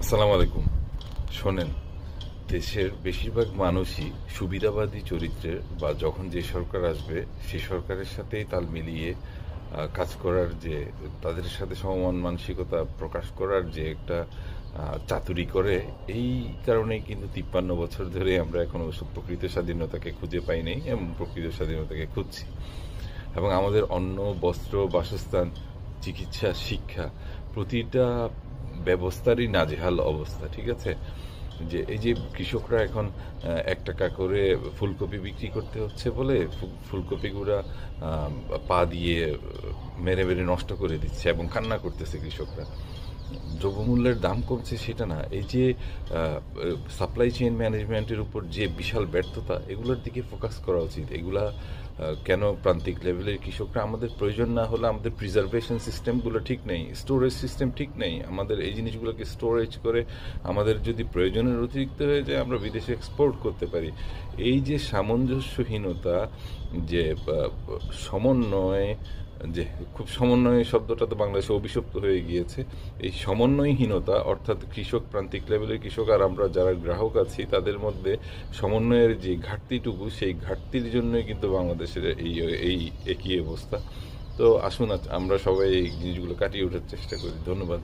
আসসালামু আলাইকুম। শোনেন, দেশের বেশিরভাগ মানুষই সুবিধাবাদী চরিত্রের, বা যখন যে সরকার আসবে সে সরকারের সাথেই তাল মিলিয়ে কাজ করার যে, তাদের সাথে সমমন মানসিকতা প্রকাশ করার যে একটা চাতুরি করে, এই কারণেই কিন্তু 53 বছর ধরে আমরা এখনো প্রকৃত স্বাধীনতাকে খুঁজে পাই নাই এবং প্রকৃত স্বাধীনতাকে খুঁজছি। এবং আমাদের অন্ন, বস্ত্র, বাসস্থান, চিকিৎসা, শিক্ষা, প্রতিটা ব্যবস্থারই নাজেহাল অবস্থা। ঠিক আছে, যে এই যে কৃষকরা এখন 1 টাকা করে ফুলকপি বিক্রি করতে হচ্ছে বলে ফুলকপিগুলা পা দিয়ে মেরে মেরে নষ্ট করে দিচ্ছে এবং কান্না করতেছে কৃষকরা। দ্রব্যমূল্যের দাম কমছে সেটা না, এই যে সাপ্লাই চেইন ম্যানেজমেন্টের উপর যে বিশাল ব্যর্থতা, এগুলোর দিকে ফোকাস করা উচিত। এগুলা কেন প্রান্তিক লেভেলের কৃষকরা, আমাদের প্রয়োজন না হলে আমাদের প্রিজার্ভেশন সিস্টেমগুলো ঠিক নেই, স্টোরেজ সিস্টেম ঠিক নেই, আমাদের এই জিনিসগুলোকে স্টোরেজ করে আমাদের যদি প্রয়োজনের অতিরিক্ত হয়ে যায় আমরা বিদেশে এক্সপোর্ট করতে পারি। এই যে সামঞ্জস্যহীনতা, যে সমন্বয়, যে খুব সমন্বয় শব্দটা তো বাংলাদেশে অভিশপ্ত হয়ে গিয়েছে, এই সমন্বয়হীনতা, অর্থাৎ কৃষক, প্রান্তিক লেভেলের কৃষক আর আমরা যারা গ্রাহক আছি তাদের মধ্যে সমন্বয়ের যে ঘাটতিটুকু, সেই ঘাটতির জন্যই কিন্তু বাংলাদেশের এই এই একই অবস্থা। তো আসুন আমরা সবাই এই জিনিসগুলো কাটিয়ে ওঠার চেষ্টা করি। ধন্যবাদ।